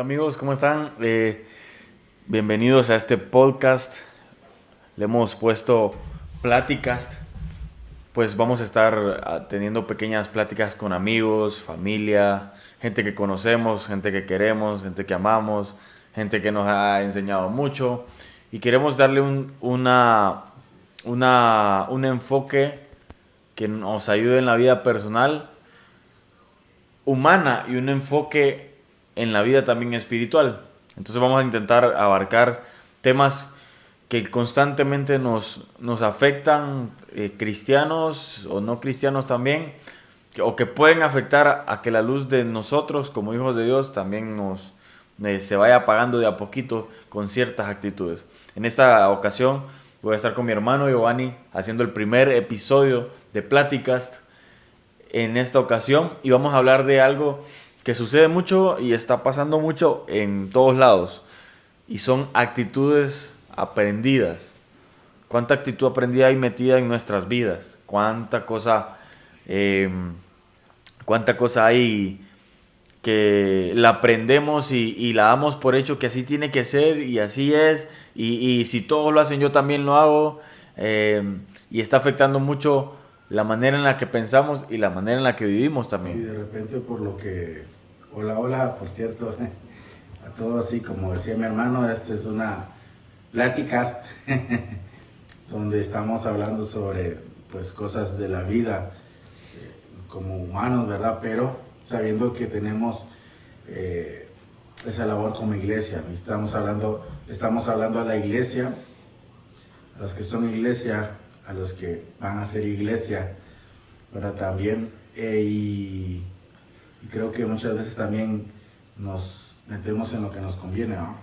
amigos, ¿cómo están? Bienvenidos a este podcast. Le hemos puesto Platicast. Pues vamos a estar teniendo pequeñas pláticas con amigos, familia, gente que conocemos, gente que queremos, gente que amamos, gente que nos ha enseñado mucho. Y queremos darle un enfoque que nos ayude en la vida personal, humana, y un enfoque en la vida también espiritual. Entonces vamos a intentar abarcar temas que constantemente nos afectan, cristianos o no cristianos también, o que pueden afectar a que la luz de nosotros como hijos de Dios también se vaya apagando de a poquito con ciertas actitudes. En esta ocasión voy a estar con mi hermano Giovanni haciendo el primer episodio de Platicast en esta ocasión, y vamos a hablar de algo que sucede mucho y está pasando mucho en todos lados, y son actitudes aprendidas. ¿Cuánta actitud aprendida hay metida en nuestras vidas? Eh, ¿Cuánta cosa hay que la aprendemos y la damos por hecho que así tiene que ser y así es, y si todos lo hacen yo también lo hago, y está afectando mucho la manera en la que pensamos y la manera en la que vivimos también? Sí, de repente por lo que... Hola, por cierto, a todos, así como decía mi hermano, esta es una Platicast donde estamos hablando sobre pues cosas de la vida como humanos, ¿verdad? Pero sabiendo que tenemos esa labor como iglesia. Estamos hablando a la iglesia, a los que son iglesia, a los que van a ser iglesia, ¿verdad? También, y creo que muchas veces también nos metemos en lo que nos conviene, ¿no?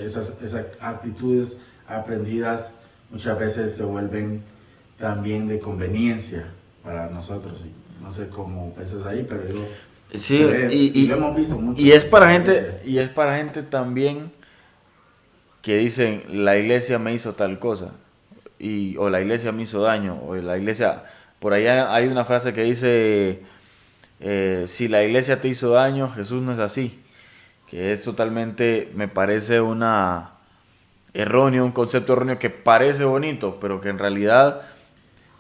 Esas actitudes aprendidas muchas veces se vuelven también de conveniencia para nosotros. Y no sé cómo piensas ahí, pero yo... Sí, y lo hemos visto mucho. Y es para gente también que dicen: la iglesia me hizo tal cosa, o la iglesia me hizo daño, o la iglesia... Por allá hay una frase que dice: si la iglesia te hizo daño, Jesús no es así. Que es totalmente, me parece un concepto erróneo, que parece bonito, pero que en realidad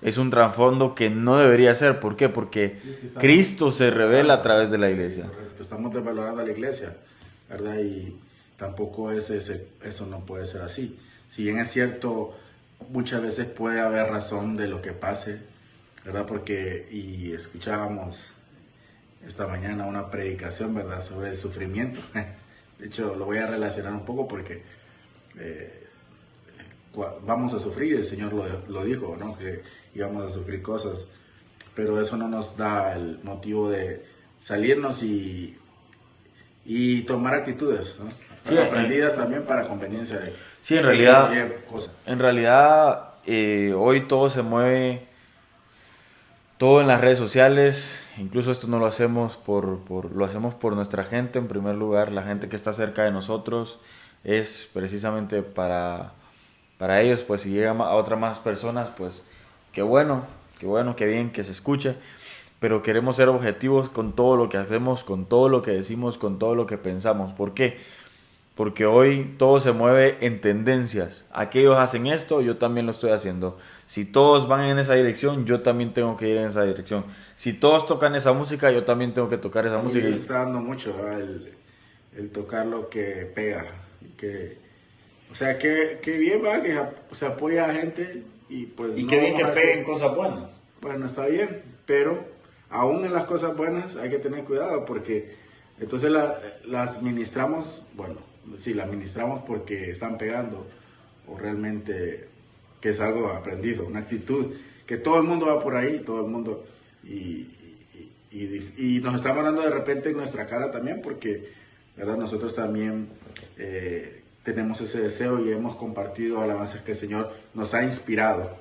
es un trasfondo que no debería ser. ¿Por qué? Porque Sí, es que Cristo se revela a través de la iglesia. Sí, correcto. Estamos desvalorando a la iglesia, ¿verdad? Y tampoco eso no puede ser así. Si bien es cierto, muchas veces puede haber razón de lo que pase, ¿verdad? Y escuchábamos esta mañana una predicación, ¿verdad?, sobre el sufrimiento. De hecho, lo voy a relacionar un poco porque vamos a sufrir, el Señor lo dijo, ¿no?, que íbamos a sufrir cosas, pero eso no nos da el motivo de salirnos y tomar actitudes, ¿no? Sí, Aprendidas también para conveniencia de... Sí, en realidad, hoy todo se mueve, todo en las redes sociales. Incluso esto no lo hacemos lo hacemos por nuestra gente. En primer lugar, la gente que está cerca de nosotros es precisamente para ellos. Pues si llega a otras más personas, pues qué bueno, qué bien que se escuche. Pero queremos ser objetivos con todo lo que hacemos, con todo lo que decimos, con todo lo que pensamos. ¿Por qué? Porque hoy todo se mueve en tendencias. Aquellos hacen esto, yo también lo estoy haciendo. Si todos van en esa dirección, yo también tengo que ir en esa dirección. Si todos tocan esa música, yo también tengo que tocar esa música. Se está dando mucho, ¿verdad?, el tocar lo que pega. O sea, que bien va, que se apoya a gente y pues... Y no qué bien que vamos a peguen decir, cosas buenas. bueno, está bien, pero aún en las cosas buenas hay que tener cuidado porque entonces las ministramos, bueno, sí, las ministramos porque están pegando o realmente que es algo aprendido, una actitud, que todo el mundo va por ahí, todo el mundo, y nos estamos dando de repente en nuestra cara también porque, ¿verdad?, nosotros también tenemos ese deseo y hemos compartido alabanzas que el Señor nos ha inspirado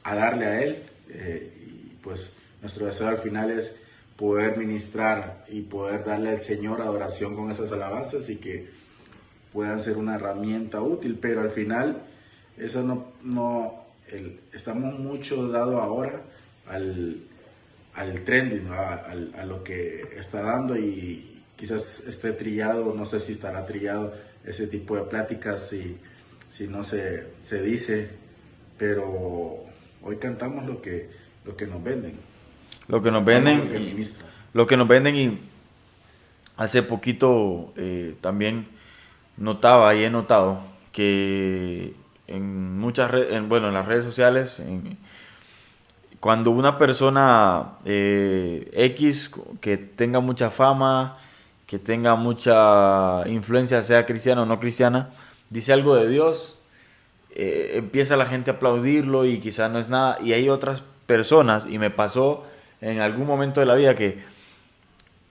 a darle a Él, y pues nuestro deseo al final es poder ministrar y poder darle al Señor adoración con esas alabanzas y que puedan ser una herramienta útil, pero al final eso estamos mucho dado ahora al trending, ¿no?, a lo que está dando y quizás esté trillado, no sé si estará trillado ese tipo de pláticas, si no se dice, pero hoy cantamos lo que nos venden. Lo que nos Cantamos venden, lo que ministran. lo que nos venden y hace poquito también notaba y he notado que en en las redes sociales, cuando una persona X que tenga mucha fama, que tenga mucha influencia, sea cristiana o no cristiana, dice algo de Dios, empieza la gente a aplaudirlo y quizás no es nada. Y hay otras personas, y me pasó en algún momento de la vida que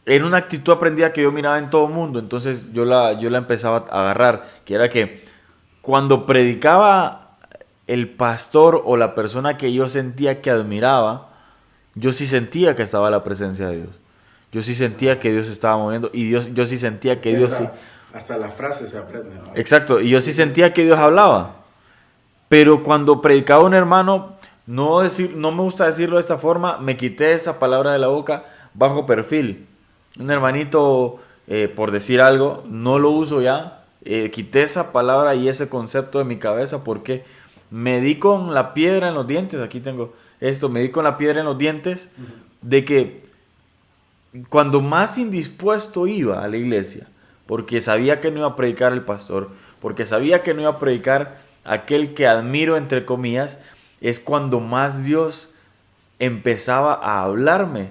era una actitud aprendida que yo miraba en todo el mundo, entonces yo la empezaba a agarrar, que era que cuando predicaba el pastor o la persona que yo sentía que admiraba, yo sí sentía que estaba la presencia de Dios. Yo sí sentía que Dios se estaba moviendo y yo sí sentía que Dios sí. Hasta la frase se aprende, ¿no? Exacto, y yo sí sentía que Dios hablaba. Pero cuando predicaba un hermano, no me gusta decirlo de esta forma, me quité esa palabra de la boca bajo perfil. Un hermanito, por decir algo, no lo uso ya. Quité esa palabra y ese concepto de mi cabeza porque me di con la piedra en los dientes. Aquí tengo esto, me di con la piedra en los dientes de que cuando más indispuesto iba a la iglesia, porque sabía que no iba a predicar el pastor, porque sabía que no iba a predicar aquel que admiro, entre comillas, es cuando más Dios empezaba a hablarme.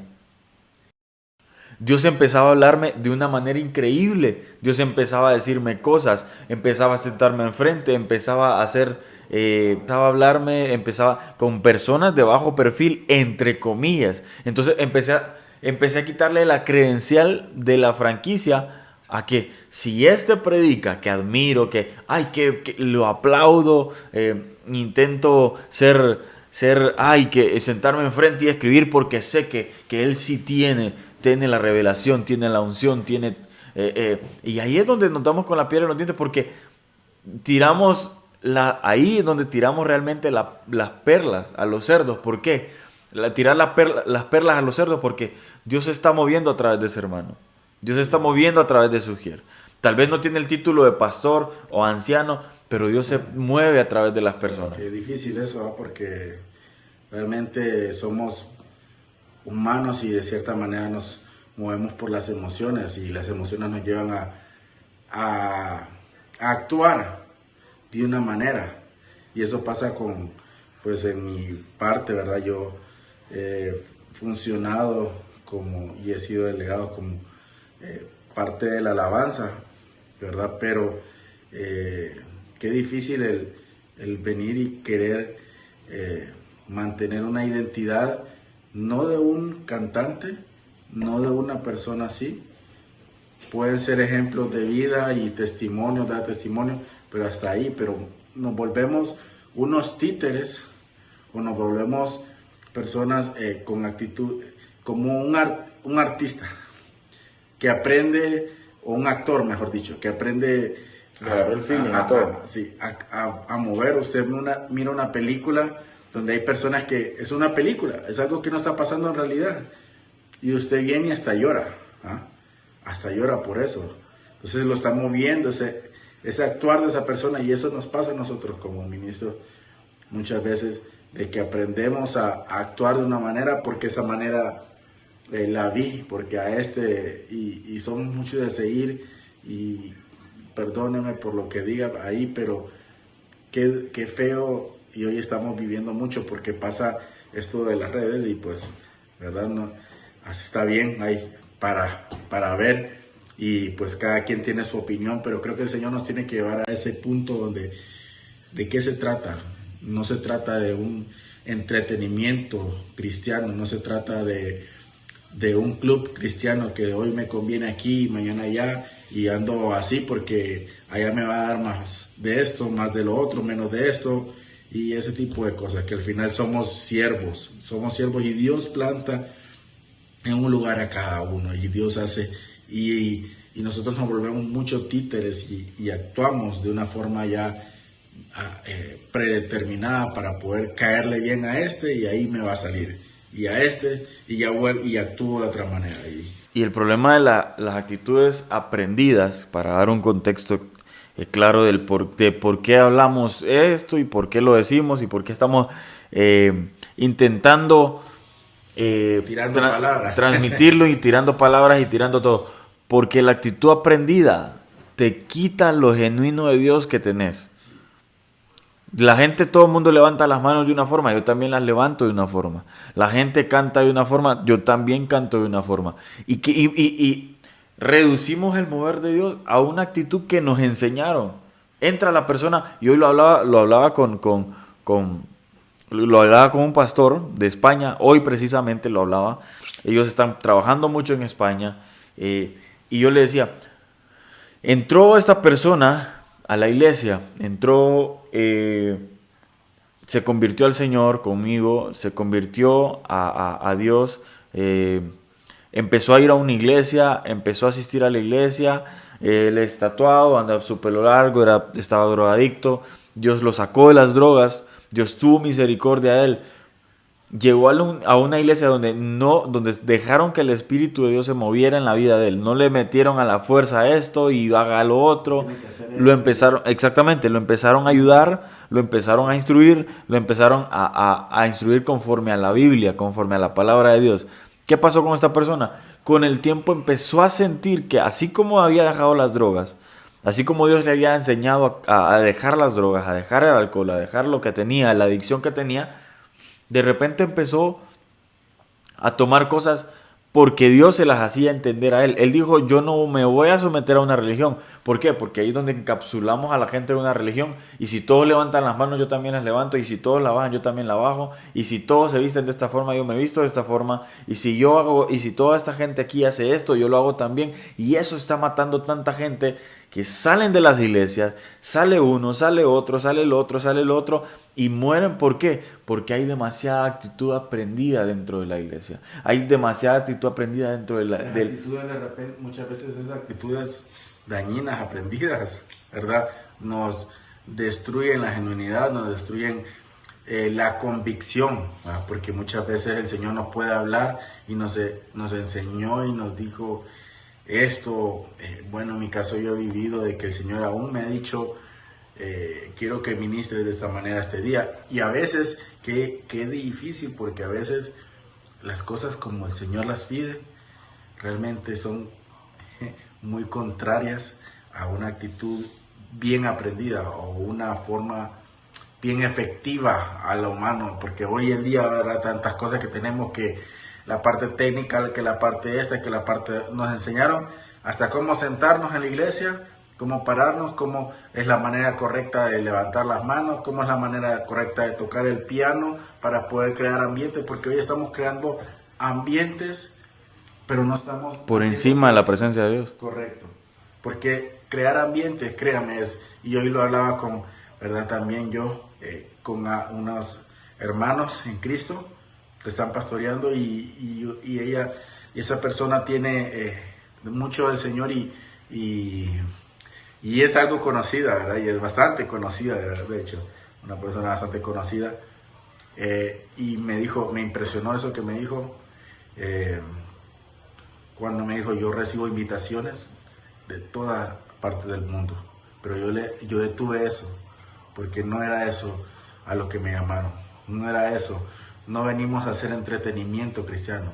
Dios empezaba a hablarme de una manera increíble. Dios empezaba a decirme cosas, empezaba a sentarme enfrente, empezaba a hablarme, empezaba con personas de bajo perfil, entre comillas. Entonces empecé a quitarle la credencial de la franquicia a que si este predica, que admiro, que lo aplaudo, intento que sentarme enfrente y escribir porque sé que él sí tiene la revelación, tiene la unción, y ahí es donde nos damos con la piedra en los dientes porque ahí es donde tiramos realmente las perlas a los cerdos. ¿Por qué? Tirar las perlas a los cerdos porque Dios se está moviendo a través de ese hermano. Dios se está moviendo a través de Sugier. Tal vez no tiene el título de pastor o anciano, pero Dios se mueve a través de las personas. Qué difícil eso, ¿no? Porque realmente somos humanos y de cierta manera nos movemos por las emociones y las emociones nos llevan a actuar de una manera. Y eso pasa pues en mi parte, ¿verdad? Yo he funcionado y he sido delegado como parte de la alabanza, ¿verdad? Pero qué difícil el venir y querer mantener una identidad, no de un cantante, no de una persona así. Pueden ser ejemplos de vida y testimonios, dar testimonio, pero hasta ahí. Pero nos volvemos unos títeres o nos volvemos personas con actitud, como un artista que aprende, o un actor, mejor dicho, que aprende a mover. Usted mira una película donde hay personas que es una película, es algo que no está pasando en realidad, y usted viene y hasta llora, ¿ah? Hasta llora por eso. Entonces lo estamos viendo, ese actuar de esa persona, y eso nos pasa a nosotros como ministros muchas veces, de que aprendemos a actuar de una manera porque esa manera la vi, porque y son muchos de seguir, y perdónenme por lo que diga ahí, pero qué feo, y hoy estamos viviendo mucho porque pasa esto de las redes, y pues, ¿verdad? No, así está bien, hay para ver, y pues cada quien tiene su opinión, pero creo que el Señor nos tiene que llevar a ese punto donde, ¿de qué se trata? No se trata de un entretenimiento cristiano, no se trata de un club cristiano que hoy me conviene aquí y mañana allá, y ando así porque allá me va a dar más de esto, más de lo otro, menos de esto, y ese tipo de cosas, que al final somos siervos y Dios planta en un lugar a cada uno, y Dios hace, y nosotros nos volvemos muchos títeres y actuamos de una forma ya predeterminada para poder caerle bien a y ahí me va a salir, y a y ya vuelvo y actúo de otra manera. Y el problema de las actitudes aprendidas, para dar un contexto claro de por qué hablamos esto y por qué lo decimos y por qué estamos intentando Tirando palabras. transmitirlo y tirando palabras y tirando todo. Porque la actitud aprendida te quita lo genuino de Dios que tenés. La gente, todo el mundo levanta las manos de una forma, yo también las levanto de una forma. La gente canta de una forma, yo también canto de una forma. Y reducimos el mover de Dios a una actitud que nos enseñaron. Entra la persona, y hoy lo hablaba con un pastor de España, hoy precisamente lo hablaba. Ellos están trabajando mucho en España, y yo le decía, entró esta persona a la iglesia, se convirtió al Señor conmigo, se convirtió a Dios, empezó a ir a una iglesia, empezó a asistir a la iglesia, él es tatuado, anda su pelo largo, estaba drogadicto, Dios lo sacó de las drogas, Dios tuvo misericordia de él. Llegó a una iglesia donde dejaron que el Espíritu de Dios se moviera en la vida de él. No le metieron a la fuerza esto y haga lo otro. Lo empezaron a ayudar, lo empezaron a instruir, lo empezaron a instruir conforme a la Biblia, conforme a la palabra de Dios. ¿Qué pasó con esta persona? Con el tiempo empezó a sentir que así como había dejado las drogas, así como Dios le había enseñado a dejar las drogas, a dejar el alcohol, a dejar lo que tenía, la adicción que tenía, de repente empezó a tomar cosas porque Dios se las hacía entender a él. Él dijo, yo no me voy a someter a una religión. ¿Por qué? Porque ahí es donde encapsulamos a la gente de una religión. Y si todos levantan las manos, yo también las levanto. Y si todos la bajan, yo también la bajo. Y si todos se visten de esta forma, yo me visto de esta forma. Y si toda esta gente aquí hace esto, yo lo hago también. Y eso está matando tanta gente que salen de las iglesias, sale uno, sale otro, sale el otro, y mueren. ¿Por qué? Porque hay demasiada actitud aprendida dentro de la iglesia. Hay demasiada actitud aprendida dentro de actitudes de repente, muchas veces esas actitudes dañinas, aprendidas, ¿verdad? Nos destruyen la genuinidad, nos destruyen la convicción, ¿verdad? Porque muchas veces el Señor nos puede hablar y nos enseñó y nos dijo esto. Bueno, en mi caso yo he vivido de que el Señor aún me ha dicho, quiero que ministres de esta manera este día. Y a veces, qué difícil, porque a veces las cosas como el Señor las pide realmente son muy contrarias a una actitud bien aprendida o una forma bien efectiva a lo humano, porque hoy en día habrá tantas cosas que tenemos, que la parte técnica, que la parte que la parte nos enseñaron hasta cómo sentarnos en la iglesia, cómo pararnos, cómo es la manera correcta de levantar las manos, cómo es la manera correcta de tocar el piano para poder crear ambientes, porque hoy estamos creando ambientes, pero no estamos por encima de la presencia de Dios. Correcto, porque crear ambientes, créame, y hoy lo hablaba con, ¿verdad? También yo, con unos hermanos en Cristo que están pastoreando, y esa persona tiene mucho del Señor y es algo conocida, ¿verdad? Y es bastante conocida, de hecho, una persona bastante conocida. Y me impresionó eso que me dijo, cuando me dijo, yo recibo invitaciones de toda parte del mundo, pero yo detuve eso, porque no era eso a lo que me llamaron, no era eso. No venimos a hacer entretenimiento cristiano,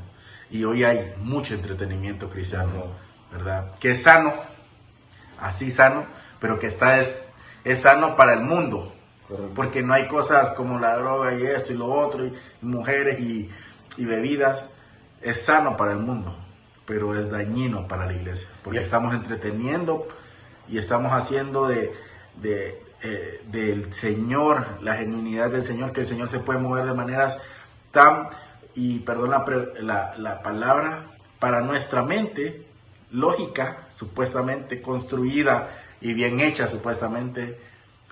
y hoy hay mucho entretenimiento cristiano, ¿verdad? Que es sano, así sano, pero que es sano para el mundo. Correcto. Porque no hay cosas como la droga y esto y lo otro, y mujeres y bebidas. Es sano para el mundo, pero es dañino para la iglesia, porque estamos entreteniendo y estamos haciendo del Señor, la genuinidad del Señor, que el Señor se puede mover de maneras perdón la palabra, para nuestra mente lógica, supuestamente construida y bien hecha, supuestamente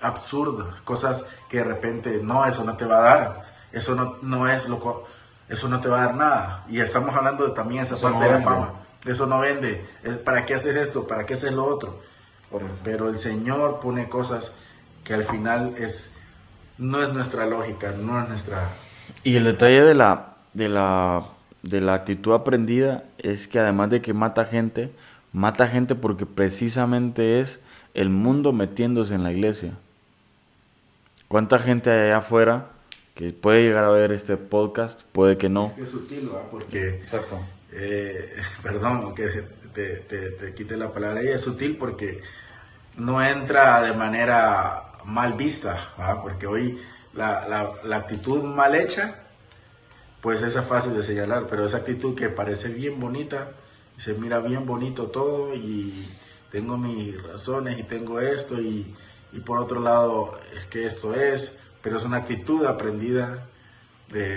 absurda, cosas que de repente eso no te va a dar, eso no te va a dar nada. Y estamos hablando también esa parte de la fama, eso no vende. ¿Para qué hacer esto? ¿Para qué hacer lo otro? Pero el Señor pone cosas que al final no es nuestra lógica, no es nuestra. Y el detalle de la de la actitud aprendida es que además de que mata gente porque precisamente es el mundo metiéndose en la iglesia. ¿Cuánta gente hay allá afuera que puede llegar a ver este podcast? Puede que no. Es que es sutil, ¿va? Porque, Exacto. perdón que te quite la palabra, ella es sutil porque no entra de manera mal vista, ¿va? Porque hoy la actitud mal hecha, pues esa es fácil de señalar, pero esa actitud que parece bien bonita, se mira bien bonito todo y tengo mis razones y tengo esto y por otro lado es que esto es, pero es una actitud aprendida,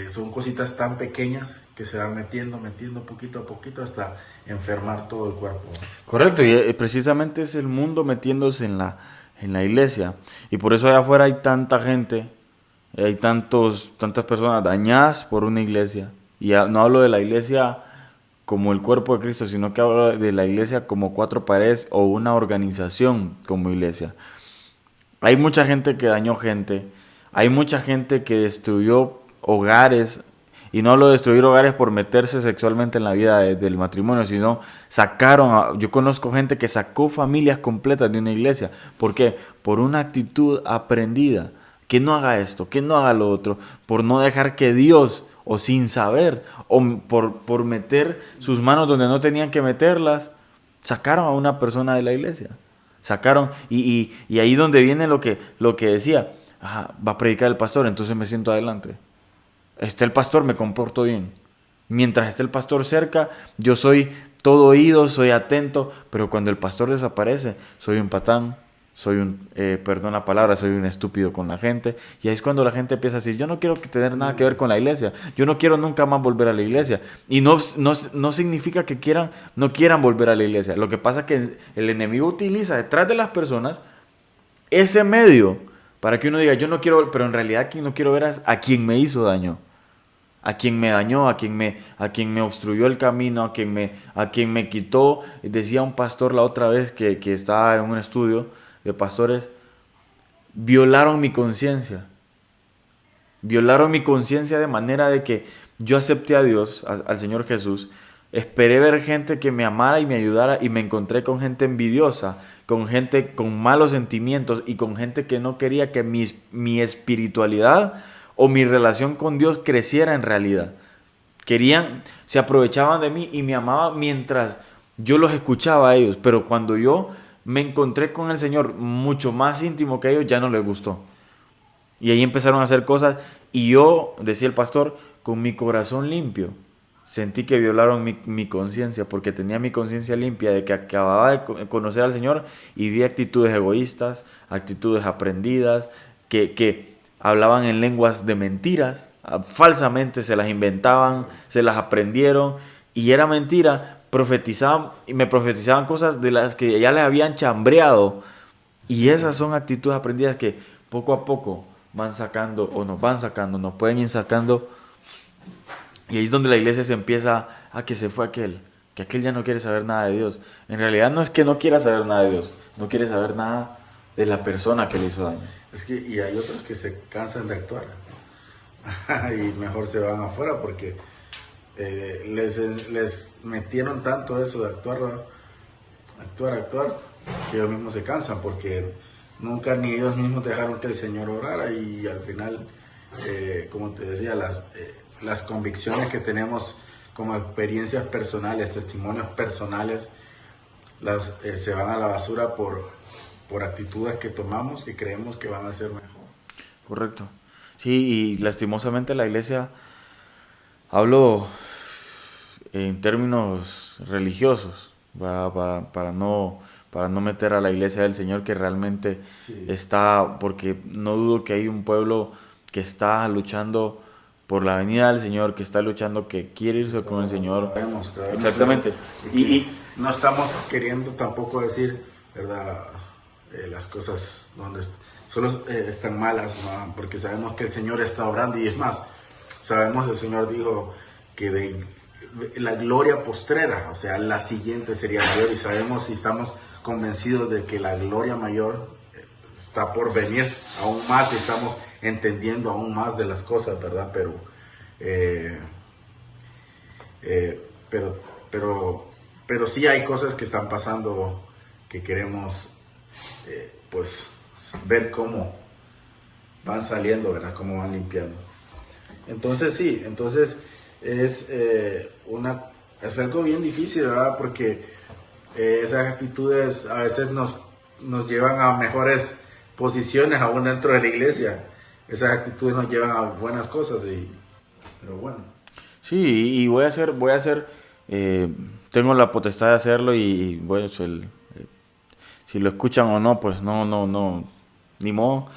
son cositas tan pequeñas que se van metiendo poquito a poquito hasta enfermar todo el cuerpo. Correcto, y precisamente es el mundo metiéndose en la iglesia. Y por eso allá afuera hay tanta gente, hay tantas personas dañadas por una iglesia. Y no hablo de la iglesia como el cuerpo de Cristo, sino que hablo de la iglesia como 4 paredes o una organización como iglesia. Hay mucha gente que dañó gente, hay mucha gente que destruyó hogares, y no hablo de destruir hogares por meterse sexualmente en la vida del matrimonio, sino yo conozco gente que sacó familias completas de una iglesia. ¿Por qué? Por una actitud aprendida, que no haga esto, que no haga lo otro, por no dejar que Dios, o sin saber, o por meter sus manos donde no tenían que meterlas, sacaron a una persona de la iglesia. Sacaron, y ahí donde viene lo que decía, va a predicar el pastor, entonces me siento adelante. Esté el pastor, me comporto bien. Mientras esté el pastor cerca, yo soy todo oído, soy atento, pero cuando el pastor desaparece, soy un patán, perdón la palabra, soy un estúpido con la gente. Y ahí es cuando la gente empieza a decir, yo no quiero tener nada que ver con la iglesia, yo no quiero nunca más volver a la iglesia. Y no significa que no quieran volver a la iglesia. Lo que pasa es que el enemigo utiliza detrás de las personas ese medio para que uno diga, yo no quiero, pero en realidad quien no quiero ver es a quien me hizo daño. A quien me dañó, a quien me obstruyó el camino, a quien me quitó. Decía un pastor la otra vez que estaba en un estudio de pastores, violaron mi conciencia. Violaron mi conciencia de manera de que yo acepté a Dios, al Señor Jesús, esperé ver gente que me amara y me ayudara y me encontré con gente envidiosa, con gente con malos sentimientos y con gente que no quería que mi espiritualidad o mi relación con Dios creciera en realidad. Se aprovechaban de mí y me amaban mientras yo los escuchaba a ellos, pero cuando yo me encontré con el Señor mucho más íntimo que ellos, ya no les gustó. Y ahí empezaron a hacer cosas y yo, decía el pastor, con mi corazón limpio, sentí que violaron mi conciencia, porque tenía mi conciencia limpia de que acababa de conocer al Señor y vi actitudes egoístas, actitudes aprendidas, que hablaban en lenguas de mentiras, falsamente se las inventaban, se las aprendieron y era mentira, me profetizaban cosas de las que ya les habían chambreado, y esas son actitudes aprendidas que poco a poco nos pueden ir sacando, y ahí es donde la iglesia se empieza que se fue que aquel ya no quiere saber nada de Dios. En realidad no es que no quiera saber nada de Dios, no quiere saber nada de la persona que le hizo daño. Y hay otros que se cansan de actuar y mejor se van afuera porque les metieron tanto eso de actuar, que ellos mismos se cansan porque nunca ni ellos mismos dejaron que el Señor obrara, y al final, como te decía, las convicciones que tenemos como experiencias personales, testimonios personales, se van a la basura por actitudes que tomamos que creemos que van a ser mejor. Correcto. Sí, y lastimosamente la iglesia, hablo en términos religiosos, para no meter a la iglesia del Señor que realmente está, porque no dudo que hay un pueblo que está luchando por la venida del Señor, que está luchando, que quiere irse con el Señor. Sabemos exactamente. Y no estamos queriendo tampoco decir, ¿verdad?, las cosas donde solo están malas, ¿no? Porque sabemos que el Señor está obrando, y es más, sabemos que el Señor dijo que la gloria postrera, o sea, la siguiente sería mayor, y sabemos y estamos convencidos de que la gloria mayor está por venir aún más, y estamos entendiendo aún más de las cosas, ¿verdad? Pero Pero, pero sí hay cosas que están pasando que queremos pues ver cómo van saliendo, ¿verdad? Cómo van limpiando. Entonces sí, es algo bien difícil, ¿verdad? Porque esas actitudes a veces nos llevan a mejores posiciones aún dentro de la iglesia. Esas actitudes nos llevan a buenas cosas, pero bueno. Sí, y tengo la potestad de hacerlo y bueno, si lo escuchan o no, pues no, ni modo.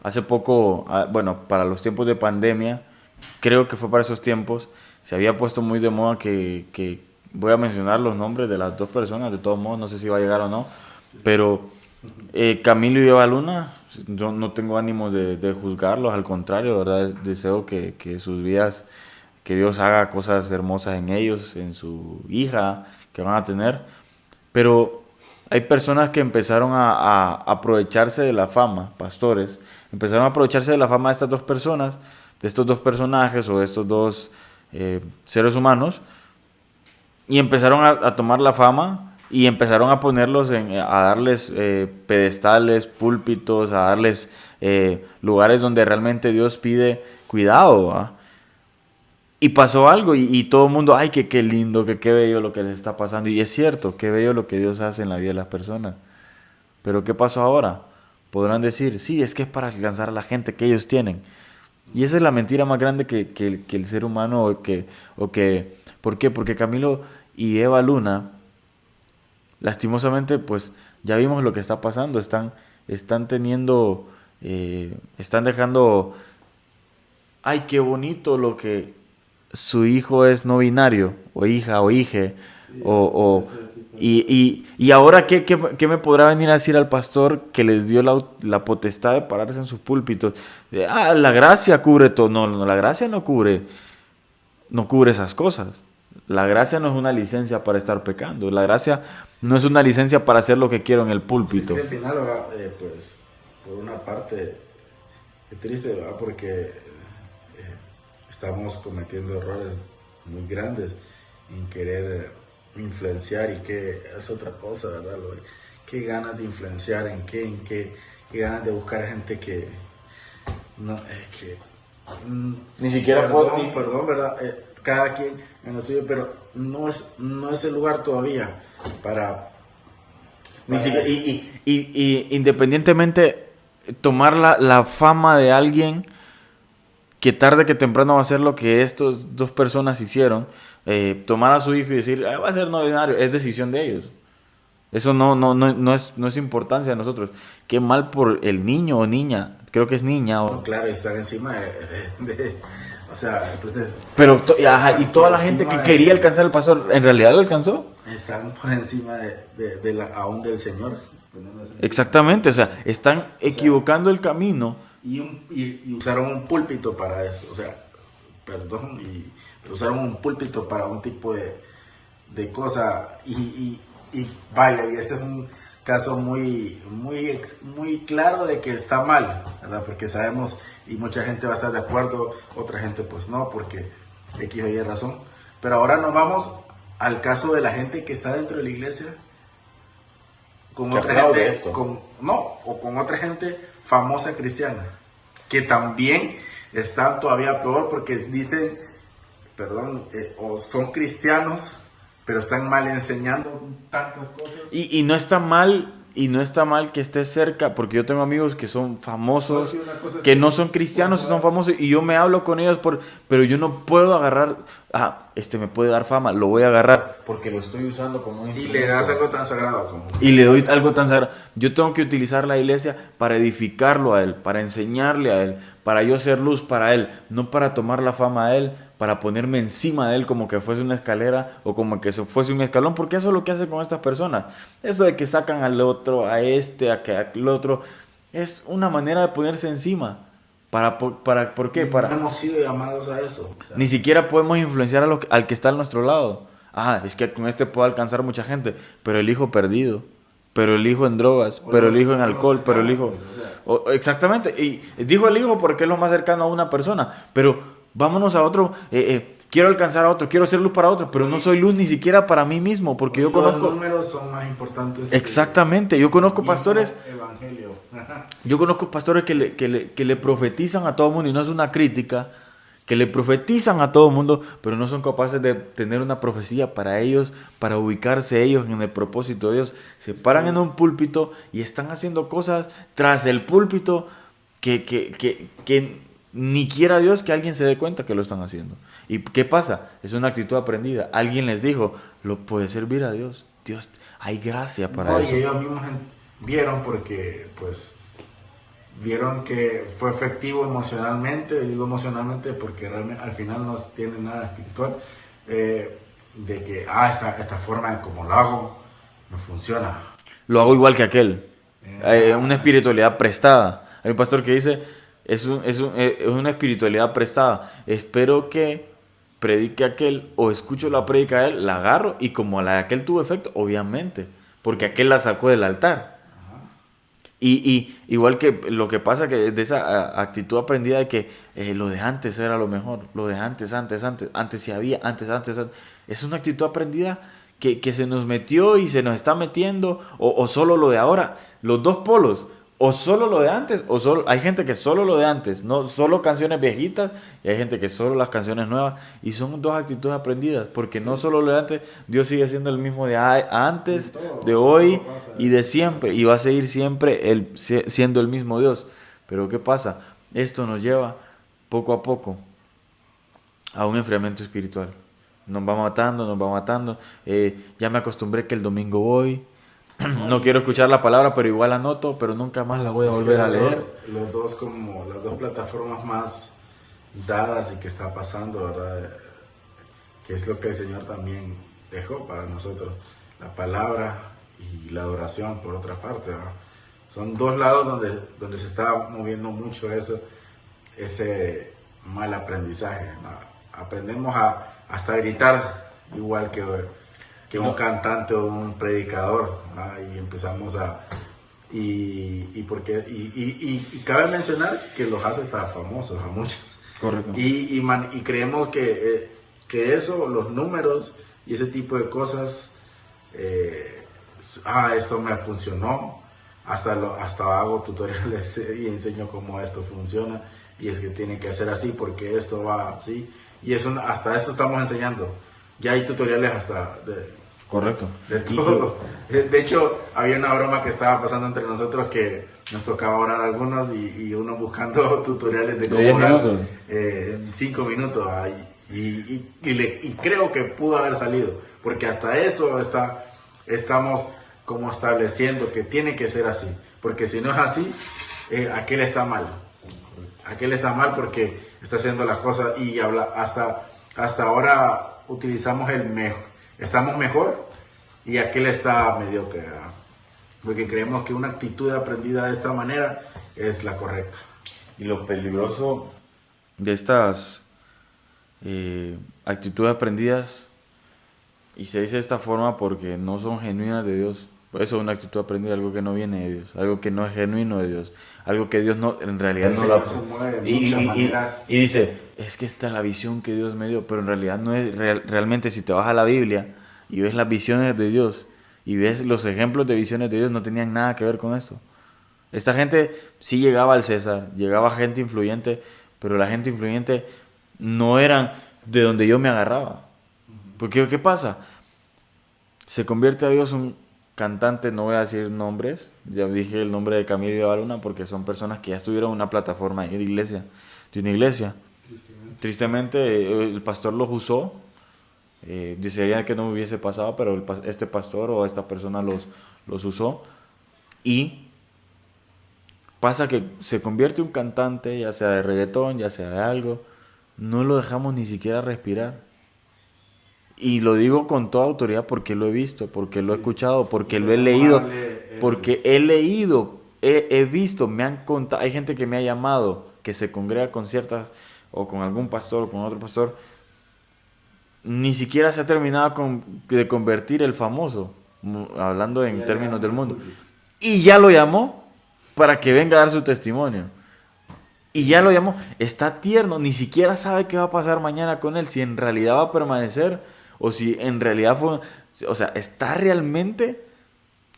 Hace poco, bueno, para los tiempos de pandemia, creo que fue para esos tiempos, se había puesto muy de moda que voy a mencionar los nombres de las dos personas, de todos modos, no sé si va a llegar o no, pero Camilo y Eva Luna, yo no tengo ánimos de juzgarlos, al contrario, ¿verdad? Deseo que sus vidas, que Dios haga cosas hermosas en ellos, en su hija que van a tener, pero hay personas que empezaron a aprovecharse de la fama, pastores, empezaron a aprovecharse de la fama de estas dos personas, de estos dos personajes o de estos dos seres humanos, y empezaron a tomar la fama y empezaron a ponerlos, a darles pedestales, púlpitos, a darles lugares donde realmente Dios pide cuidado, ¿va? Y pasó algo y todo el mundo, ay, que qué lindo, que qué bello lo que les está pasando. Y es cierto, qué bello lo que Dios hace en la vida de las personas. Pero ¿qué pasó ahora? Podrán decir, sí, es que es para alcanzar a la gente que ellos tienen. Y esa es la mentira más grande que el ser humano, ¿por qué? Porque Camilo y Eva Luna, lastimosamente, pues ya vimos lo que está pasando, están teniendo, están dejando, ay, qué bonito lo que su hijo es no binario, o hija, o hije, Sí, o, ese tipo de cosas. y ahora ¿qué me podrá venir a decir al pastor que les dio la potestad de pararse en sus púlpitos? La gracia cubre todo. No, la gracia no cubre esas cosas. La gracia no es una licencia para estar pecando. La gracia no es una licencia para hacer lo que quiero en el Sí, es que púlpito. al final, ¿verdad? Pues, por una parte, es triste, ¿verdad? Porque estamos cometiendo errores muy grandes en querer influenciar y que es otra cosa, ¿verdad? Qué ganas de influenciar, qué ganas de buscar gente que no, Ni siquiera puedo. perdón, ¿verdad? Cada quien en lo suyo, pero no es el lugar todavía para, Ni para siquiera, y independientemente tomar la fama de alguien que tarde que temprano va a hacer lo que estas dos personas hicieron, tomar a su hijo y decir, va a ser no binario, es decisión de ellos. Eso no es importancia de nosotros. Qué mal por el niño o niña, creo que es niña. no, claro, están encima o sea, entonces Pero, ajá, y toda la por gente que encima quería alcanzar el pastor, ¿en realidad lo alcanzó? están por encima aún del Señor. Exactamente, o sea, están equivocando el camino. Y usaron un púlpito para eso, o sea, perdón, pero usaron un púlpito para un tipo de cosa y vaya, y ese es un caso muy claro de que está mal, ¿verdad? Porque sabemos y mucha gente va a estar de acuerdo, otra gente pues no, porque X o Y razón. Pero ahora nos vamos al caso de la gente que está dentro de la iglesia con Que otra aplaude gente, esto. con otra gente famosa cristiana, que también están todavía peor porque dicen, perdón, o son cristianos, pero están mal enseñando tantas cosas. Y no está mal que estés cerca, porque yo tengo amigos que son famosos, No, sí, una cosa es que que no son cristianos y son famosos, y yo me hablo con ellos, pero yo no puedo agarrar, este me puede dar fama, lo voy a agarrar, porque lo estoy usando como un Y instrumento. le das algo tan sagrado como... Y le doy algo tan sagrado. Yo tengo que utilizar la iglesia para edificarlo a él, para enseñarle a él, para yo ser luz para él, no para tomar la fama a él, para ponerme encima de él como que fuese una escalera o como que fuese un escalón, porque eso es lo que hace con estas personas. Eso de que sacan al otro, a este, al otro, es una manera de ponerse encima. ¿Por qué? No hemos sido llamados a eso. O sea, Ni siquiera podemos influenciar al que está a nuestro lado. Es que con este puedo alcanzar mucha gente, pero el hijo perdido, pero el hijo en drogas, pero el hijo en alcohol, pero el hijo... Exactamente, y dijo el hijo porque es lo más cercano a una persona, pero vámonos a otro, quiero alcanzar a otro, quiero ser luz para otro, pero no soy luz ni siquiera para mí mismo, porque yo Los conozco... números son más importantes. Exactamente, yo conozco pastores... Evangelio. Yo conozco pastores que le profetizan a todo el mundo, y no es una crítica, que le profetizan a todo el mundo, pero no son capaces de tener una profecía para ellos, para ubicarse ellos en el propósito de Dios. Se paran en un púlpito y están haciendo cosas tras el púlpito que ni quiera Dios que alguien se dé cuenta que lo están haciendo. ¿Y qué pasa? Es una actitud aprendida. Alguien les dijo, lo puede servir a Dios. Dios, hay gracia para eso. Y ellos mismos vieron porque, pues, vieron que fue efectivo emocionalmente. Y digo emocionalmente porque realmente al final no tiene nada espiritual. De que, esta forma de como lo hago no funciona. Lo hago igual que aquel. Una espiritualidad prestada. Hay un pastor que dice, es una espiritualidad prestada. Espero que predique aquel o escucho la prédica de él, la agarro y como la de aquel tuvo efecto, obviamente, porque aquel la sacó del altar. Y igual que lo que pasa que de esa actitud aprendida de que lo de antes era lo mejor, lo de antes sí había, antes. Es una actitud aprendida que se nos metió y se nos está metiendo, o solo lo de ahora, los dos polos, o solo lo de antes, o solo, hay gente que solo lo de antes, no solo canciones viejitas, y hay gente que solo las canciones nuevas, y son dos actitudes aprendidas, porque no solo lo de antes, Dios sigue siendo el mismo de antes, de hoy y de siempre, y va a seguir siempre siendo el mismo Dios. Pero ¿qué pasa? Esto nos lleva poco a poco a un enfriamiento espiritual. Nos va matando. Ya me acostumbré que el domingo voy. No quiero escuchar la palabra, pero igual anoto, pero nunca más la voy a volver a leer. Los dos como las dos plataformas más dadas y que está pasando, ¿verdad? Que es lo que el Señor también dejó para nosotros, la palabra y la adoración por otra parte, ¿verdad? Son dos lados donde se está moviendo mucho ese mal aprendizaje, ¿no? Aprendemos hasta gritar igual que un cantante o un predicador, ¿no? Y empezamos y cabe mencionar que los hace estar famosos a muchos. Correcto. Y creemos que eso, los números y ese tipo de cosas, esto me funcionó, hasta hago tutoriales y enseño cómo esto funciona, y es que tiene que hacer así porque esto va así, y hasta eso estamos enseñando. Ya hay tutoriales hasta Correcto. De todo. De hecho, había una broma que estaba pasando entre nosotros que nos tocaba orar algunos y uno buscando tutoriales de cómo orar en 5 minutos. Y creo que pudo haber salido, porque hasta eso estamos como estableciendo que tiene que ser así, porque si no es así, aquel está mal. Aquel está mal porque está haciendo las cosas y hasta ahora utilizamos estamos mejor y aquel está mediocre, ¿verdad? Porque creemos que una actitud aprendida de esta manera es la correcta. Y lo peligroso de estas actitudes aprendidas, y se dice de esta forma porque no son genuinas de Dios. Por eso es una actitud aprendida, algo que no viene de Dios, algo que no es genuino de Dios, algo que Dios no, en realidad no lo y dice, es que esta es la visión que Dios me dio, pero en realidad no es realmente. Si te vas a la Biblia y ves las visiones de Dios y ves los ejemplos de visiones de Dios, no tenían nada que ver con esto. Esta gente sí llegaba al César, llegaba gente influyente, pero la gente influyente no eran de donde yo me agarraba. Porque ¿qué pasa? Se convierte a Dios un cantante, no voy a decir nombres, ya dije el nombre de Camilo y Baluna porque son personas que ya estuvieron en una plataforma de una iglesia. Tristemente el pastor los usó, desearía que no me hubiese pasado, pero este pastor o esta persona los usó, y pasa que se convierte un cantante, ya sea de reggaetón, ya sea de algo, no lo dejamos ni siquiera respirar. Y lo digo con toda autoridad porque lo he visto, porque lo he escuchado, porque lo he leído, porque he visto, me han contado, hay gente que me ha llamado, que se congrega con ciertas, o con algún pastor, o con otro pastor, ni siquiera se ha terminado de convertir el famoso, hablando en términos del mundo, y ya lo llamó para que venga a dar su testimonio. Y ya lo llamó, está tierno, ni siquiera sabe qué va a pasar mañana con él, si en realidad va a permanecer o si en realidad fue, o sea, está realmente,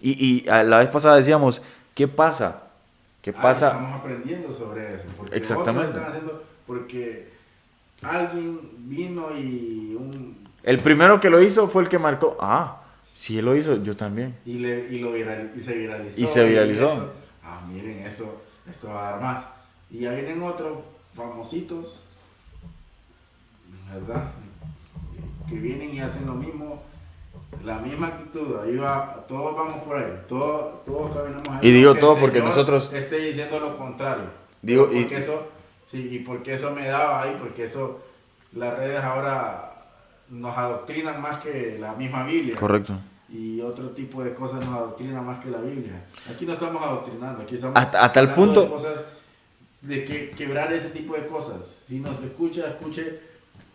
y a la vez pasada decíamos, ¿qué pasa? ¿Qué pasa? Estamos aprendiendo sobre eso, porque otros Exactamente. están haciendo, porque alguien vino El primero que lo hizo fue el que marcó, si él lo hizo, yo también. y se Y viralizó, se y viralizó. esto, miren, esto va a dar más. Y ya vienen otros famositos, ¿verdad? Que vienen y hacen lo mismo, la misma actitud, ahí va, todos vamos por ahí, todos caminamos ahí, Y digo aunque el todo porque Señor nosotros, esté diciendo lo contrario. digo, Pero porque eso, sí, y porque eso me daba ahí, porque eso, las redes ahora nos adoctrinan más que la misma Biblia. correcto. Y otro tipo de cosas nos adoctrinan más que la Biblia. Aquí no estamos adoctrinando, aquí estamos A tal hablando de punto, cosas, de quebrar ese tipo de cosas. Si nos escuche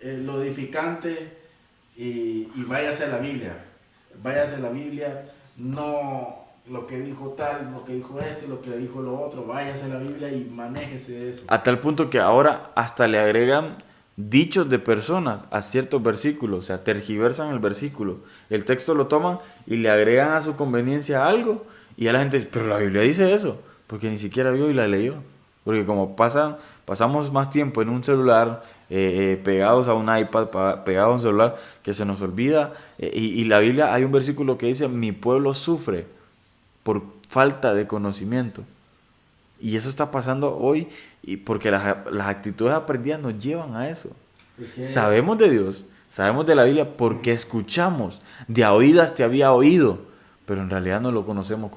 lo edificante y váyase a la Biblia. Váyase a la Biblia, no lo que dijo tal, lo que dijo este, lo que dijo lo otro. Váyase a la Biblia y manéjese de eso. a tal punto que ahora hasta le agregan dichos de personas a ciertos versículos, o sea, tergiversan el versículo. El texto lo toman y le agregan a su conveniencia algo y ya la gente dice, pero la Biblia dice eso, porque ni siquiera vio y la leyó. Porque como pasamos más tiempo en un celular, pegados a un iPad, pegados a un celular, que se nos olvida. Y la Biblia hay un versículo que dice, mi pueblo sufre por falta de conocimiento. Y eso está pasando hoy y porque las actitudes aprendidas nos llevan a eso. Es que, Sabemos de Dios, sabemos de la Biblia porque escuchamos. De a oídas te había oído, pero en realidad no lo conocemos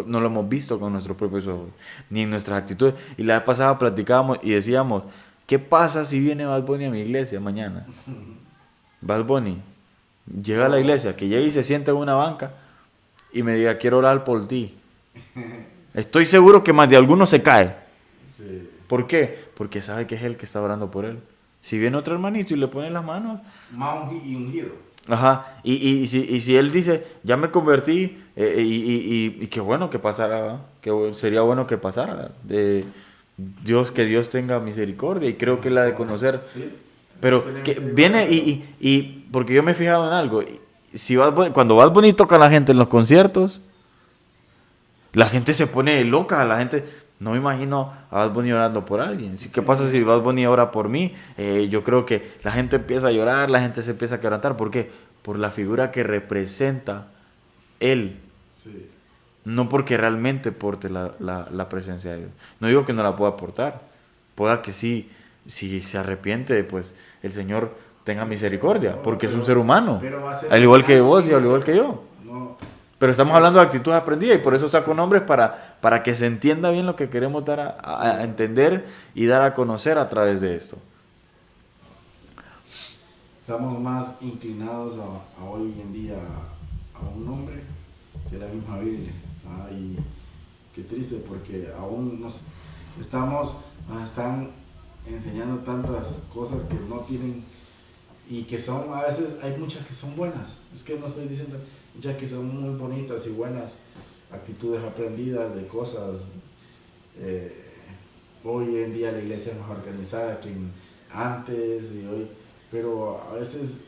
no lo hemos visto con nuestros propios ojos, ni en nuestras actitudes. Y la vez pasada platicábamos y decíamos, ¿qué pasa si viene Bad Bunny a mi iglesia mañana? Bad Bunny llega a la iglesia, que llegue y se siente en una banca y me diga, quiero orar por ti. Estoy seguro que más de alguno se cae. sí. ¿Por qué? Porque sabe que es él que está orando por él. Si viene otro hermanito y le pone las manos, Más ungido. ajá, y si él dice, ya me convertí, y qué bueno que pasara, ¿verdad? Sería bueno que pasara, que Dios tenga misericordia, y creo que es la de conocer, Sí. pero Tiene que misericordia, viene, pero- porque yo me he fijado en algo, si cuando Bad Bunny toca a la gente en los conciertos, la gente se pone loca, la gente... No me imagino a Bad Bunny orando por alguien. ¿Qué pasa si Bad Bunny ora por mí? Yo creo que la gente empieza a llorar, la gente se empieza a quebrantar. ¿Por qué? Por la figura que representa él. Sí. No porque realmente porte la presencia de Dios. No digo que no la pueda aportar. Pueda que sí, si se arrepiente, pues el Señor tenga misericordia. No, Porque es un ser humano. pero va a ser Al igual que algo vos y en al igual que nosotros. yo. No, Pero estamos sí. hablando de actitudes aprendidas y por eso saco nombres para que se entienda bien lo que queremos dar a entender y dar a conocer a través de esto. Estamos más inclinados a hoy en día a un hombre que la misma Biblia. Y qué triste porque aún nos están enseñando tantas cosas que no tienen y que son, a veces hay muchas que son buenas. Es que no estoy diciendo muchas que son muy bonitas y buenas actitudes aprendidas de cosas. eh, Hoy en día la iglesia es más organizada que antes y hoy, pero a veces,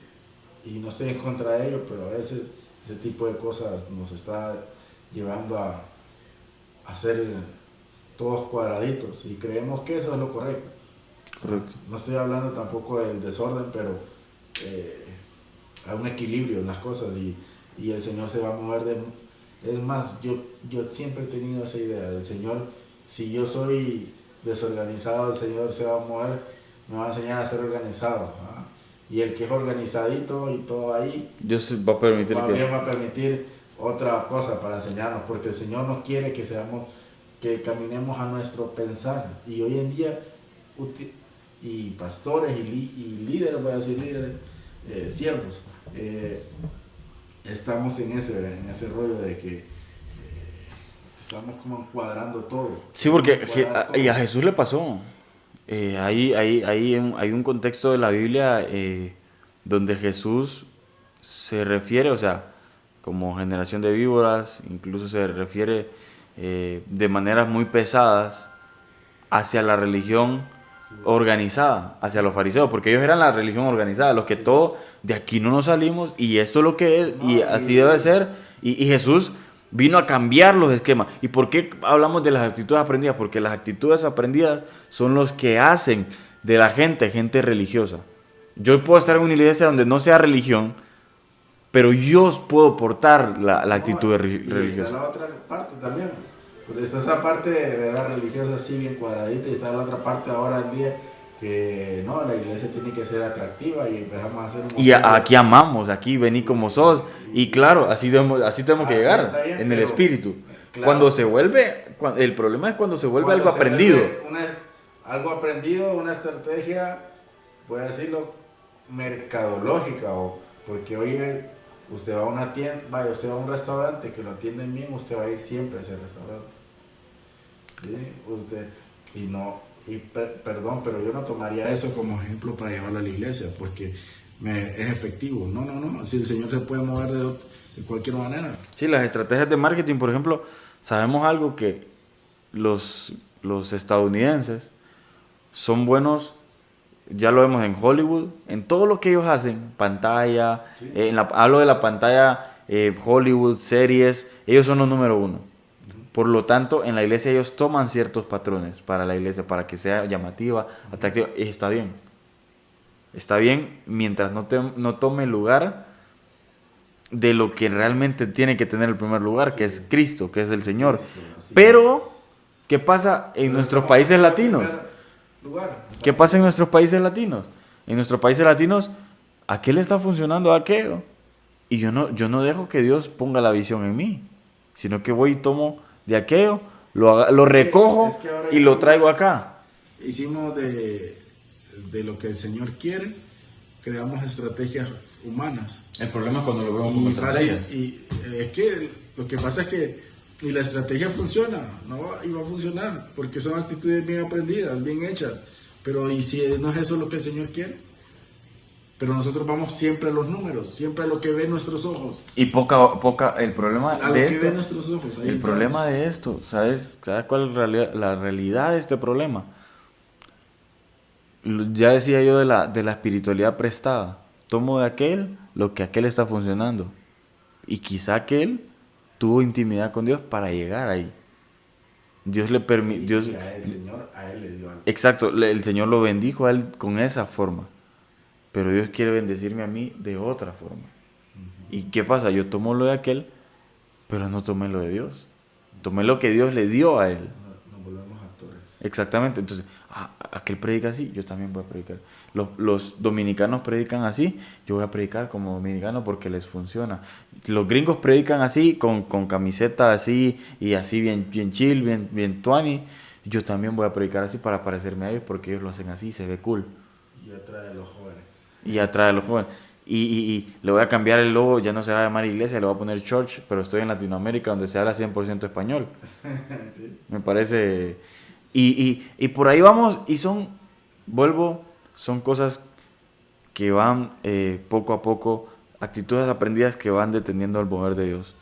y no estoy en contra de ello, pero a veces ese tipo de cosas nos está llevando a ser todos cuadraditos y creemos que eso es lo correcto. Correcto. No estoy hablando tampoco del desorden, pero hay un equilibrio en las cosas y el Señor se va a mover Es más, yo siempre he tenido esa idea del Señor. Si yo soy desorganizado, el Señor se va a mover, me va a enseñar a ser organizado. ¿Ah? Y el que es organizadito y todo ahí, Dios va a permitir también va a permitir otra cosa para enseñarnos, porque el Señor no quiere que caminemos a nuestro pensar. Y hoy en día, y pastores y líderes, voy a decir líderes, siervos, estamos en ese rollo de que estamos como encuadrando todo. Sí, porque y a Todo. Jesús le pasó. Hay un contexto de la Biblia donde Jesús se refiere, o sea, como generación de víboras, incluso se refiere de maneras muy pesadas hacia la religión organizada, hacia los fariseos, porque ellos eran la religión organizada, los que todo, de aquí no nos salimos, y esto es lo que es, y así debe ser, y Jesús vino a cambiar los esquemas. ¿Y por qué hablamos de las actitudes aprendidas? Porque las actitudes aprendidas son los que hacen de la gente religiosa. Yo puedo estar en una iglesia donde no sea religión, pero yo puedo portar la actitud religiosa. Está la otra parte también. Pues está esa parte de la religiosa así bien cuadradita, y está la otra parte ahora en día que no, la iglesia tiene que ser atractiva y empezamos a hacer y aquí amamos, aquí vení como sos, y claro, así tenemos que llegar bien, en el espíritu. Claro, cuando se vuelve, el problema es cuando se vuelve algo aprendido. Algo aprendido, una estrategia, voy a decirlo, mercadológica, porque hoy usted va a una tienda, usted va a un restaurante que lo atienden bien, usted va a ir siempre a ese restaurante. ¿Sí? Perdón, pero yo no tomaría eso como ejemplo para llevarlo a la iglesia, porque es efectivo. No, si el Señor se puede mover de cualquier manera. Sí, las estrategias de marketing, por ejemplo, sabemos algo que los estadounidenses son buenos. Ya lo vemos en Hollywood, en todo lo que ellos hacen, pantalla, sí. Hablo de la pantalla, Hollywood, series, ellos son los número uno. Por lo tanto, en la iglesia ellos toman ciertos patrones para la iglesia, para que sea llamativa, atractiva, y está bien. Está bien mientras no tome lugar de lo que realmente tiene que tener el primer lugar, sí, que es Cristo, que es el Señor. Pero, ¿qué pasa en nuestros países latinos? ¿Qué pasa en nuestros países latinos? En nuestros países latinos, ¿a qué le está funcionando aquello? Y yo no dejo que Dios ponga la visión en mí, sino que voy y tomo de aquello, lo recojo y lo traigo acá. Hicimos de lo que el Señor quiere, creamos estrategias humanas. El problema es cuando lo vemos como estrategias. Y es que lo que pasa es que y la estrategia funciona, ¿no? Y va a funcionar, porque son actitudes bien aprendidas, bien hechas. Pero ¿y si no es eso lo que el Señor quiere? Pero nosotros vamos siempre a los números, siempre a lo que ven nuestros ojos. Y el problema a de lo esto, que ven nuestros ojos. El problema de esto, ¿sabes cuál es la realidad de este problema? Ya decía yo de la espiritualidad prestada. Tomo de aquel lo que aquel está funcionando. Y quizá aquel tuvo intimidad con Dios para llegar ahí. Dios le permitió. Sí, el Señor a él le dio algo. Exacto, el Señor lo bendijo a él con esa forma. Pero Dios quiere bendecirme a mí de otra forma. Uh-huh. ¿Y qué pasa? Yo tomo lo de aquel, pero no tomé lo de Dios. Tomé lo que Dios le dio a él. Nos volvemos actores. Exactamente. Entonces, aquel predica así, yo también voy a predicar. Los dominicanos predican así, yo voy a predicar como dominicano porque les funciona. Los gringos predican así, con camiseta así, y así bien chill, bien tuani. Yo también voy a predicar así para parecerme a ellos porque ellos lo hacen así y se ve cool. Y atrae a los jóvenes. Y le voy a cambiar el logo, ya no se va a llamar iglesia, le voy a poner church, pero estoy en Latinoamérica donde se habla 100% español. Sí. Me parece... Y por ahí vamos, y son cosas que van poco a poco, actitudes aprendidas que van deteniendo el mover de Dios.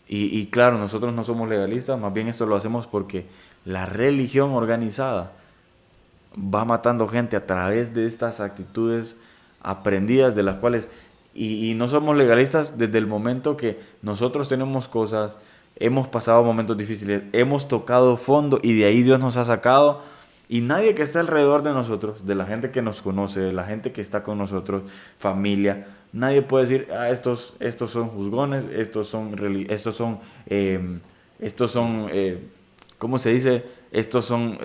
Y claro, nosotros no somos legalistas, más bien esto lo hacemos porque la religión organizada va matando gente a través de estas actitudes aprendidas de las cuales, y no somos legalistas desde el momento que nosotros tenemos cosas, hemos pasado momentos difíciles, hemos tocado fondo y de ahí Dios nos ha sacado, y nadie que está alrededor de nosotros, de la gente que nos conoce, de la gente que está con nosotros, familia, nadie puede decir, estos son juzgones, estos son ¿cómo se dice? Estos son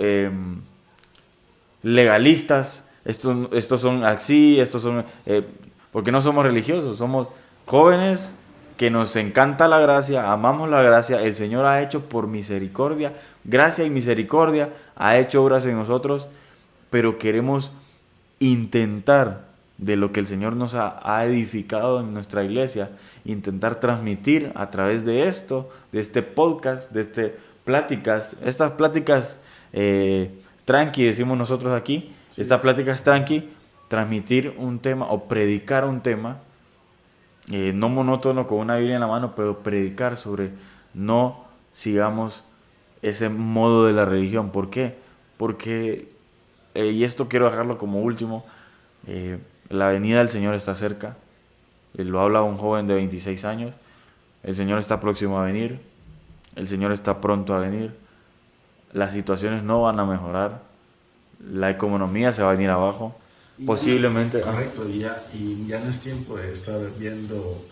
legalistas, estos son así, porque no somos religiosos, somos jóvenes que nos encanta la gracia, amamos la gracia, el Señor ha hecho por misericordia, gracia y misericordia, ha hecho obras en nosotros, pero queremos intentar de lo que el Señor nos ha edificado en nuestra iglesia, intentar transmitir a través de esto, de este podcast, de estas pláticas tranqui, decimos nosotros aquí, sí. Estas pláticas tranqui, transmitir un tema o predicar un tema, no monótono con una Biblia en la mano, pero predicar sobre no sigamos ese modo de la religión. ¿Por qué? porque, y esto quiero dejarlo como último, la venida del Señor está cerca. Lo habla un joven de 26 años. El Señor está próximo a venir. El Señor está pronto a venir. Las situaciones no van a mejorar. La economía se va a venir abajo. Posiblemente. Correcto, y ya no es tiempo de estar viendo,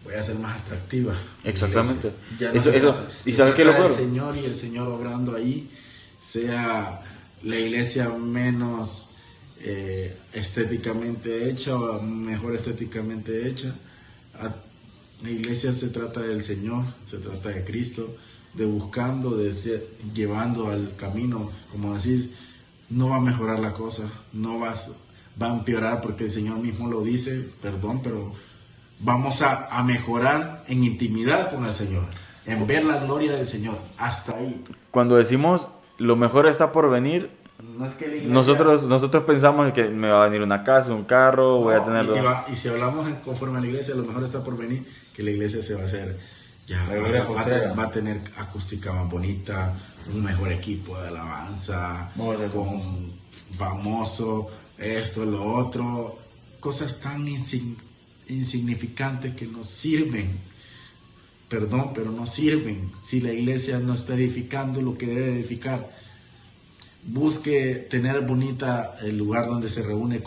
voy a ser más atractiva. Exactamente. Ya no ¿Y sabes qué es lo peor? El Señor y el Señor obrando ahí, sea la iglesia menos estéticamente hecha o mejor estéticamente hecha. La iglesia se trata del Señor, se trata de Cristo, de buscando, llevando al camino, como decís, no va a mejorar la cosa, va a empeorar porque el Señor mismo lo dice, perdón, pero vamos a mejorar en intimidad con el Señor, en ver la gloria del Señor, hasta ahí. Cuando decimos lo mejor está por venir, no es que la iglesia, nosotros pensamos que me va a venir una casa, un carro, voy a tener... Y si hablamos conforme a la iglesia, lo mejor está por venir, que la iglesia se va a hacer, va a tener acústica más bonita, un mejor equipo de alabanza, con famoso, esto, lo otro, cosas tan insignificantes que nos sirven, perdón, pero no sirven si la iglesia no está edificando lo que debe edificar. Busque tener bonita el lugar donde se reúne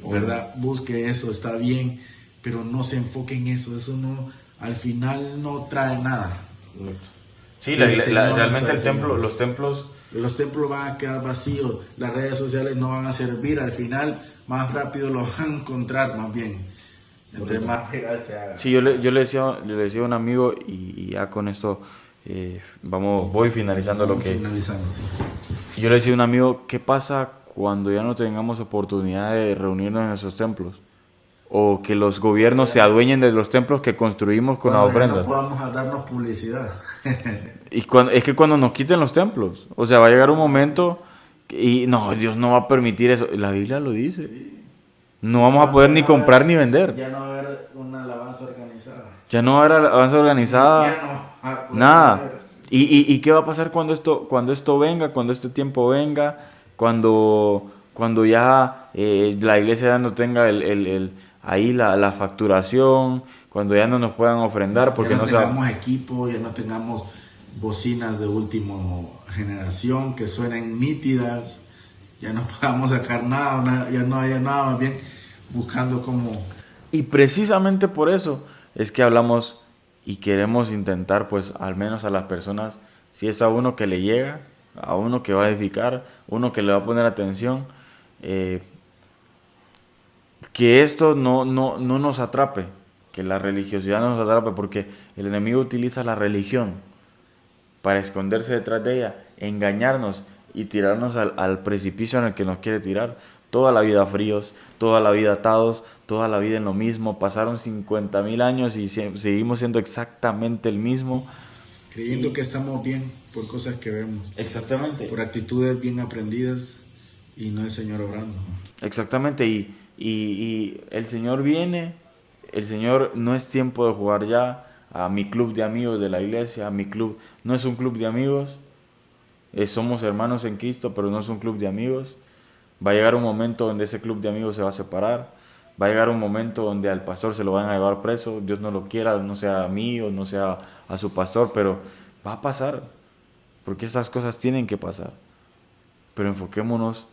¿verdad? Busque eso, está bien, pero no se enfoque en eso, eso no, al final no trae nada. Sí, realmente el templo, los templos van a quedar vacíos, las redes sociales no van a servir, al final más rápido lo van a encontrar, más bien. Entre más legal se haga. Sí, yo le decía a un amigo, y ya con esto voy finalizando lo que... Sí. Yo le decía a un amigo, ¿qué pasa cuando ya no tengamos oportunidad de reunirnos en esos templos? O que los gobiernos se adueñen de los templos que construimos con las ofrendas. No podamos darnos publicidad. Es que cuando nos quiten los templos, o sea, va a llegar un momento y no, Dios no va a permitir eso. La Biblia lo dice. Sí. No vamos a poder ni comprar ni vender. Ya no va a haber una alabanza organizada. Ya no va a haber alabanza organizada. Ya no. Nada. ¿Y qué va a pasar cuando esto venga, cuando este tiempo venga, cuando ya la iglesia ya no tenga ahí la facturación, cuando ya no nos puedan ofrendar porque ya no tengamos equipo, ya no tengamos bocinas de última generación que suenen nítidas, ya no podamos sacar nada, ya no haya nada, más bien buscando cómo... Y precisamente por eso es que hablamos y queremos intentar, pues, al menos a las personas, si es a uno que le llega, a uno que va a edificar, uno que le va a poner atención, que esto no nos atrape, que la religiosidad no nos atrape, porque el enemigo utiliza la religión para esconderse detrás de ella, engañarnos y tirarnos al precipicio en el que nos quiere tirar. Toda la vida fríos, toda la vida atados, toda la vida en lo mismo. Pasaron 50,000 años y seguimos siendo exactamente el mismo. Creyendo que estamos bien por cosas que vemos. Exactamente. Por actitudes bien aprendidas y no el Señor obrando. Exactamente. Y el Señor viene, el Señor no es tiempo de jugar ya a mi club de amigos de la iglesia, a mi club. No es un club de amigos, somos hermanos en Cristo, pero no es un club de amigos. Va a llegar un momento donde ese club de amigos se va a separar. Va a llegar un momento donde al pastor se lo van a llevar preso. Dios no lo quiera, no sea a mí o no sea a su pastor, pero va a pasar. Porque esas cosas tienen que pasar. Pero enfoquémonos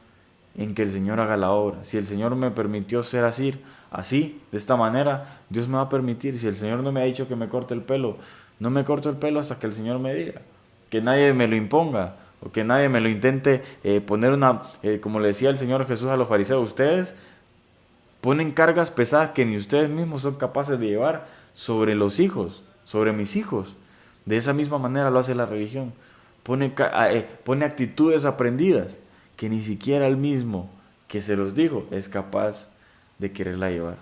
en que el Señor haga la obra. Si el Señor me permitió ser así, de esta manera, Dios me va a permitir. Si el Señor no me ha dicho que me corte el pelo, no me corto el pelo hasta que el Señor me diga. Que nadie me lo imponga. O que nadie me lo intente poner como le decía el Señor Jesús a los fariseos, ustedes ponen cargas pesadas que ni ustedes mismos son capaces de llevar sobre los hijos, sobre mis hijos. De esa misma manera lo hace la religión. Pone actitudes aprendidas que ni siquiera el mismo que se los dijo es capaz de quererla llevar.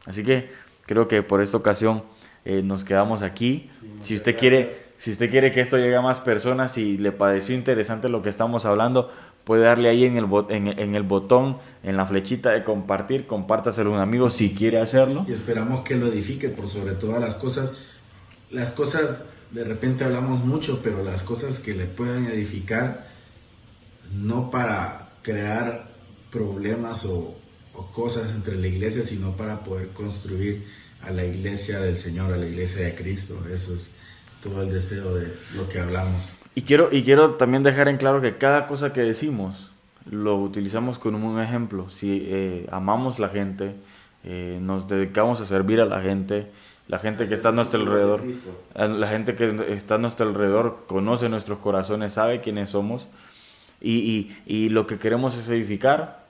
Así que creo que por esta ocasión nos quedamos aquí. Si usted quiere que esto llegue a más personas, si le pareció interesante lo que estamos hablando, puede darle ahí en el botón, en la flechita de compartir, compártaselo a un amigo si quiere hacerlo. Y esperamos que lo edifique por sobre todas las cosas. Las cosas, de repente hablamos mucho, pero las cosas que le puedan edificar, no para crear problemas o cosas entre la iglesia, sino para poder construir a la iglesia del Señor, a la iglesia de Cristo. Eso es todo el deseo de lo que hablamos. Y quiero también dejar en claro que cada cosa que decimos lo utilizamos como un ejemplo. Si amamos la gente, nos dedicamos a servir a la gente que está a nuestro alrededor, la gente que está a nuestro alrededor conoce nuestros corazones, sabe quiénes somos, y lo que queremos es edificar,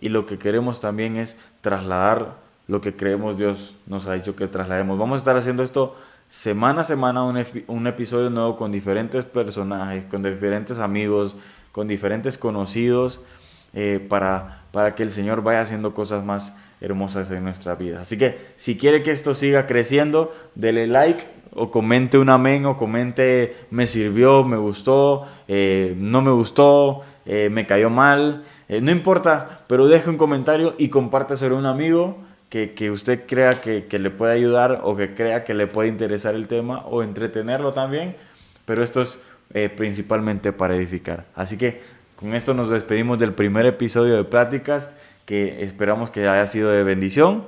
y lo que queremos también es trasladar lo que creemos Dios nos ha dicho que traslademos. Vamos a estar haciendo esto semana a semana, un episodio nuevo con diferentes personajes, con diferentes amigos, con diferentes conocidos, para que el Señor vaya haciendo cosas más hermosas en nuestra vida. Así que si quiere que esto siga creciendo, dele like o comente un amén o comente me sirvió, me gustó, no me gustó, me cayó mal, no importa, pero deje un comentario y compártaselo a un amigo que usted crea que le puede ayudar o que crea que le puede interesar el tema o entretenerlo también, pero esto es principalmente para edificar. Así que con esto nos despedimos del primer episodio de Pláticas, que esperamos que haya sido de bendición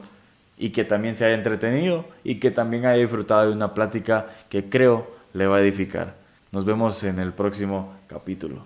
y que también se haya entretenido y que también haya disfrutado de una plática que creo le va a edificar. Nos vemos en el próximo capítulo.